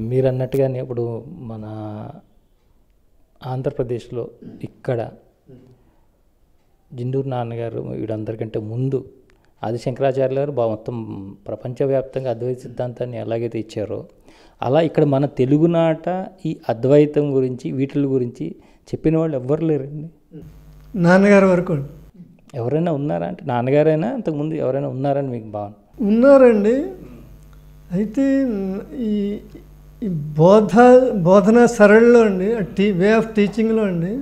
మీరన్నట్టుగానే ఇప్పుడు మన ఆంధ్రప్రదేశ్లో ఇక్కడ జిండూరు నాన్నగారు వీడందరికంటే ముందు ఆది శంకరాచార్యులు గారు మొత్తం ప్రపంచవ్యాప్తంగా అద్వైత సిద్ధాంతాన్ని ఎలాగైతే ఇచ్చారో అలా ఇక్కడ మన తెలుగునాట ఈ అద్వైతం గురించి వీటిల గురించి చెప్పిన వాళ్ళు ఎవ్వరు లేరండి. నాన్నగారి వరకు ఎవరైనా ఉన్నారా అంటే నాన్నగారైనా అంతకుముందు ఎవరైనా ఉన్నారని మీకు భావన? ఉన్నారండి. అయితే ఈ ఈ బోధన సరళలో అండి, వే ఆఫ్ టీచింగ్లో అండి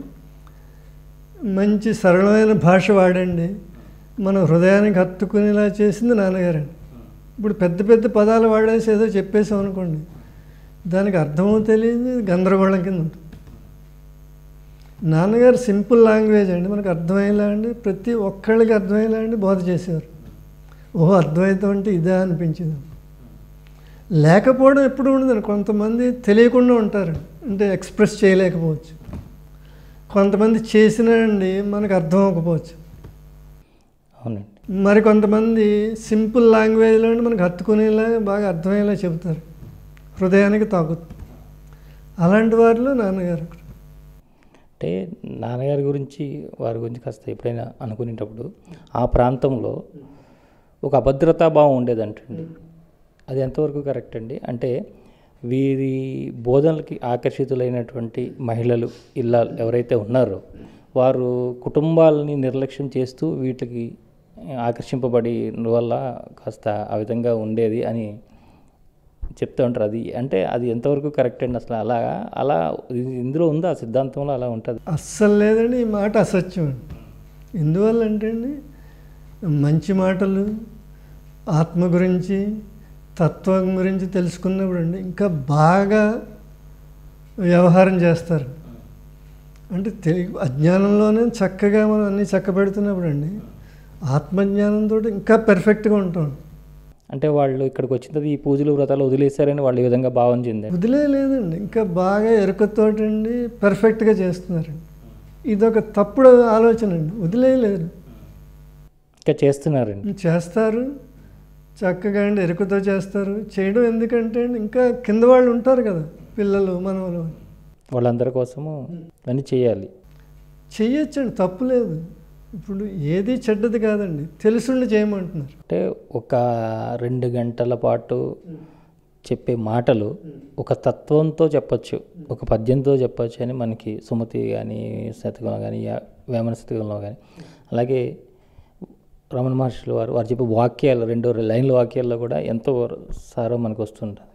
మంచి సరళమైన భాష వాడండి మన హృదయానికి హత్తుకునేలా చేసింది నాన్నగారండి. ఇప్పుడు పెద్ద పెద్ద పదాలు వాడేసి ఏదో చెప్పేసాం అనుకోండి, దానికి అర్థమో తెలియదు, గందరగోళం కింద ఉంటుంది. నాన్నగారు సింపుల్ లాంగ్వేజ్ అండి, మనకు అర్థమయ్యేలా అండి, ప్రతి ఒక్కళ్ళకి అర్థమయ్యేలా అండి బోధ చేసేవారు. ఓహో అద్వైతం అంటే ఇదే అనిపించింది. లేకపోవడం ఎప్పుడు ఉండదండి. కొంతమంది తెలియకుండా ఉంటారు, అంటే ఎక్స్ప్రెస్ చేయలేకపోవచ్చు. కొంతమంది చేసినా అండి మనకు అర్థం అవ్వకపోవచ్చు. అవునండి. మరి కొంతమంది సింపుల్ లాంగ్వేజ్లో మనకు హత్తుకునేలా బాగా అర్థమయ్యేలా చెబుతారు, హృదయానికి తాకుతుంది. అలాంటి వారిలో నాన్నగారు. అంటే నాన్నగారి గురించి వారి గురించి కాస్త ఎప్పుడైనా అనుకునేటప్పుడు ఆ ప్రాంతంలో ఒక అభద్రతాభావం ఉండేదంటండి. అది ఎంతవరకు కరెక్ట్ అండి? అంటే వీరి బోధనలకి ఆకర్షితులైనటువంటి మహిళలు ఇల్లాలు ఎవరైతే ఉన్నారో వారు కుటుంబాలని నిర్లక్ష్యం చేస్తూ వీటికి ఆకర్షింపబడి వల్ల కాస్త ఆ విధంగా ఉండేది అని చెప్తూ ఉంటారు. అది అంటే అది ఎంతవరకు కరెక్ట్ అండి? అసలు అలా ఇందులో ఉందా సిద్ధాంతంలో అలా ఉంటుంది? అస్సలు లేదండి, ఈ మాట అసత్యం అండి. ఎందువల్ల అంటే అండి మంచి మాటలు ఆత్మ గురించి తత్వం గురించి తెలుసుకున్నప్పుడు అండి ఇంకా బాగా వ్యవహారం చేస్తారు. అంటే అజ్ఞానంలోనే చక్కగా మనం అన్నీ చక్కబెడుతున్నప్పుడు అండి ఆత్మజ్ఞానంతో ఇంకా పెర్ఫెక్ట్గా ఉంటాం. అంటే వాళ్ళు ఇక్కడికి వచ్చినది ఈ పూజలు వ్రతాలు వదిలేశారని వాళ్ళు ఈ విధంగా భావం చెందారు. వదిలేదండి, ఇంకా బాగా ఎరుకతోటండి పర్ఫెక్ట్గా చేస్తున్నారండి. ఇదొక తప్పుడు ఆలోచన అండి. వదిలేయలేరు, ఇంకా చేస్తున్నారండి. చేస్తారు చక్కగా అండి, ఎరుకతో చేస్తారు. చేయడం ఎందుకంటే అండి ఇంకా కింద వాళ్ళు ఉంటారు కదా, పిల్లలు మనవలు, వాళ్ళందరి కోసము అని చేయాలి. చెయ్యొచ్చండి, తప్పు లేదు. ఇప్పుడు ఏది చెడ్డది కాదండి, తెలుసుండి చేయమంటున్నారు. అంటే ఒక 2 గంటల పాటు చెప్పే మాటలు ఒక తత్వంతో చెప్పచ్చు, ఒక పద్యంతో చెప్పచ్చు అని మనకి సుమతి కానీ శతకంలో కానీ వేమన శతకంలో కానీ, అలాగే రమణ మహర్షులు వారు చెప్పే వాక్యాలు 2 లైన్ల వాక్యాల్లో కూడా ఎంతో సారం మనకు వస్తుంటుంది.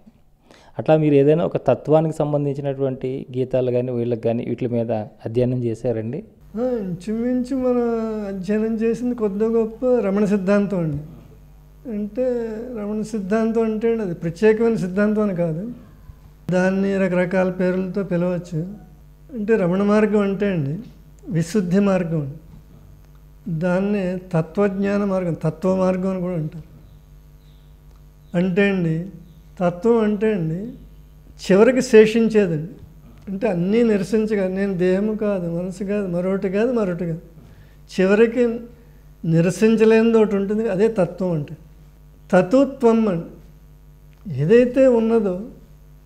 అట్లా మీరు ఏదైనా ఒక తత్వానికి సంబంధించినటువంటి గీతాలు కానీ వీళ్ళకి కానీ వీటి మీద అధ్యయనం చేశారండి? ఇంచుమించు మనం అధ్యయనం చేసింది కొద్ది గొప్ప రమణ సిద్ధాంతం అండి. అంటే రమణ సిద్ధాంతం అంటే అది ప్రత్యేకమైన సిద్ధాంతం అని కాదు, దాన్ని రకరకాల పేర్లతో పిలవచ్చు. అంటే రమణ మార్గం అంటే అండి విశుద్ధి మార్గం, దాన్నే తత్వజ్ఞాన మార్గం, తత్వ మార్గం అని కూడా అంటారు. అంటే అండి తత్వం అంటే అండి చివరికి శేషించేదండి. అంటే అన్నీ నిరసించగా, నేను దేహము కాదు, మనసు కాదు, మరొకటి కాదు, చివరికి నిరసించలేనిది ఒకటి ఉంటుంది, అదే తత్వం. అంటే తత్వం అండి ఏదైతే ఉన్నదో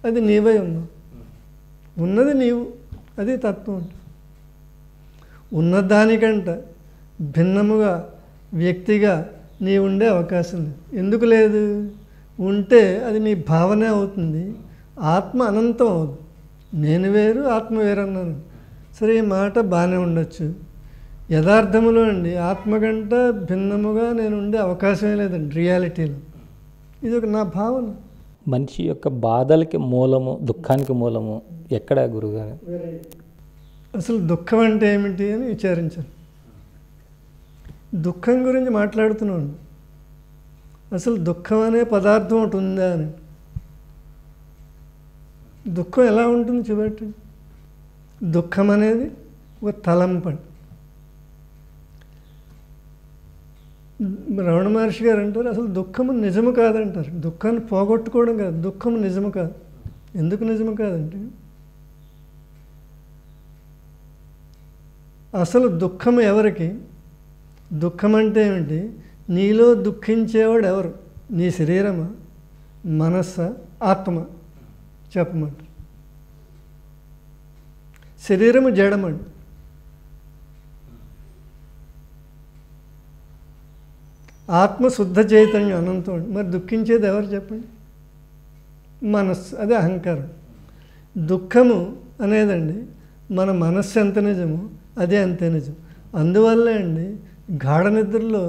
అది నీవై ఉన్నావు, ఉన్నది నీవు, అది తత్వం. అంటే ఉన్నదానికంట భిన్నముగా వ్యక్తిగా నీ ఉండే అవకాశం లేదు. ఎందుకు లేదు? ఉంటే అది నీ భావనే అవుతుంది, ఆత్మ అనంతం అవుతుంది. నేను వేరు ఆత్మ వేరు అన్నాను సరే, ఈ మాట బాగానే ఉండొచ్చు. యథార్థములో అండి ఆత్మకంట భిన్నముగా నేను ఉండే అవకాశమే లేదండి రియాలిటీలో. ఇది ఒక నా భావన. మనిషి యొక్క బాధలకి మూలము, దుఃఖానికి మూలము ఎక్కడ గురుగారు? అసలు దుఃఖం అంటే ఏమిటి అని విచారించాను. దుఃఖం గురించి మాట్లాడుతున్నాను. అసలు దుఃఖం అనే పదార్థం ఒకటి ఉందా అని. దుఃఖం ఎలా ఉంటుంది చూపెట్టండి. దుఃఖం అనేది ఒక తలంపండి. రమణ మహర్షి గారు అంటారు అసలు దుఃఖము నిజము కాదంటారు. దుఃఖాన్ని పోగొట్టుకోవడం కాదు, దుఃఖము నిజము కాదు. ఎందుకు నిజము కాదంటే అసలు దుఃఖం ఎవరికి? దుఃఖం అంటే ఏమిటి? నీలో దుఃఖించేవాడు ఎవరు? నీ శరీరమా, మనస్సా, ఆత్మ? చెప్పమంటారు. శరీరము జడమండి. ఆత్మ శుద్ధ చైతన్యం అనంతం అండి. మరి దుఃఖించేది ఎవరు చెప్పండి? మనస్సు. అదే అహంకారం. దుఃఖము అనేదండి మన మనస్సు ఎంత నిజమో అదే అంతే నిజం. అందువల్లే అండి గాఢ నిద్రలో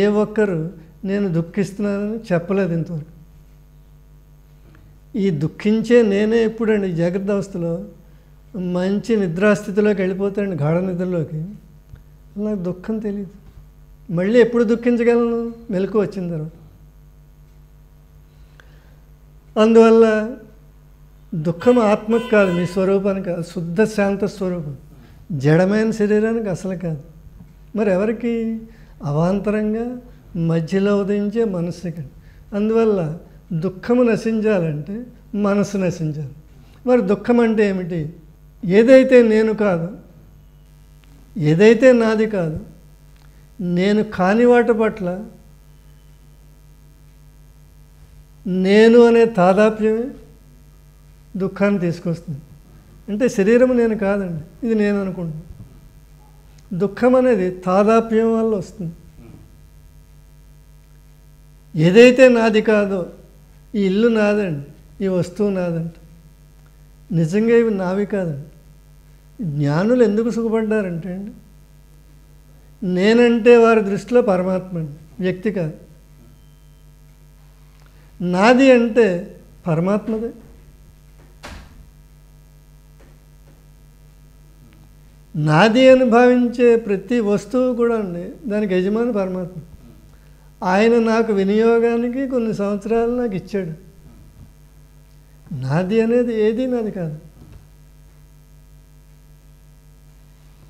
ఏ ఒక్కరు నేను దుఃఖిస్తున్నానని చెప్పలేదు ఇంతవరకు. ఈ దుఃఖించే నేనే ఎప్పుడండి జాగ్రత్త అవస్థలో మంచి నిద్రాస్థితిలోకి వెళ్ళిపోతాండి, గాఢ నిద్రలోకి. నాకు దుఃఖం తెలియదు. మళ్ళీ ఎప్పుడు దుఃఖించగలను? మెలకు వచ్చిన తర్వాత. అందువల్ల దుఃఖం ఆత్మకు కాదు, మీ స్వరూపానికి కాదు, శుద్ధ శాంత స్వరూపం. జడమైన శరీరానికి అసలు కాదు. మరి ఎవరికి? అవాంతరంగా మధ్యలో ఉదయించే మనస్సుకి. అందువల్ల దుఃఖము నశించాలంటే మనసు నశించాలి. మరి దుఃఖం అంటే ఏమిటి? ఏదైతే నేను కాదు, ఏదైతే నాది కాదు, నేను కాని వాటి పట్ల నేను అనే తాదాప్యమే దుఃఖాన్ని తీసుకొస్తుంది. అంటే శరీరం నేను కాదండి, ఇది నేను అనుకుంటున్నాను. దుఃఖం అనేది తాదాప్యం వల్ల వస్తుంది. ఏదైతే నాది కాదో, ఈ ఇల్లు నాదండి, ఈ వస్తువు నాదంట, నిజంగా ఇవి నావి కాదండి. జ్ఞానులు ఎందుకు సుఖపడ్డారంటే అండి, నేనంటే వారి దృష్టిలో పరమాత్మ అండి, వ్యక్తి కాదు. నాది అంటే పరమాత్మదే. నాది అని భావించే ప్రతి వస్తువు కూడా అండి దానికి యజమాని పరమాత్మ. ఆయన నాకు వినియోగానికి కొన్ని సంవత్సరాలు నాకు ఇచ్చాడు. నాది అనేది ఏది నాది కాదు.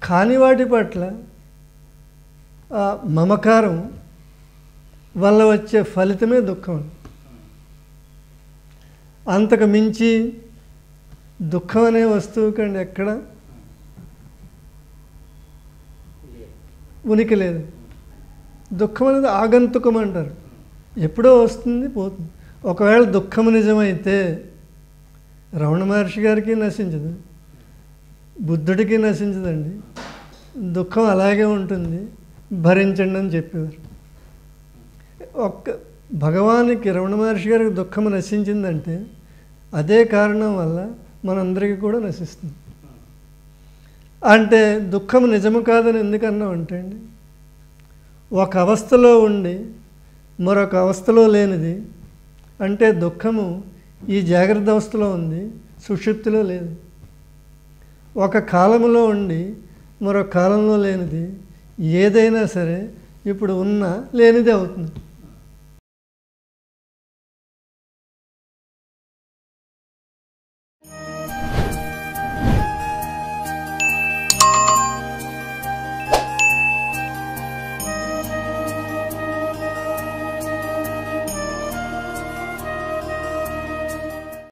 కాని వాటి పట్ల మమకారం వల్ల వచ్చే ఫలితమే దుఃఖం. అంతకు మించి దుఃఖం అనే వస్తువు కండి ఎక్కడ ఉనికి లేదు. దుఃఖం అనేది ఆగంతుకం అంటారు, ఎప్పుడో వస్తుంది పోతుంది. ఒకవేళ దుఃఖం నిజమైతే రమణ మహర్షి గారికి నశించదు, బుద్ధుడికి నశించదండి. దుఃఖం అలాగే ఉంటుంది, భరించండి అని చెప్పేవారు. భగవానికి రమణ మహర్షి గారికి దుఃఖం నశించిందంటే అదే కారణం వల్ల మనందరికీ కూడా నశిస్తుంది. అంటే దుఃఖం నిజము కాదని ఎందుకన్నాం అంటే అండి, ఒక అవస్థలో ఉండి మరొక అవస్థలో లేనిది. అంటే దుఃఖము ఈ జాగ్రత్త అవస్థలో ఉంది, సుషుప్తిలో లేదు. ఒక కాలంలో ఉండి మరొక కాలంలో లేనిది. ఏదైనా సరే ఇప్పుడు ఉన్న లేనిదే అవుతుంది.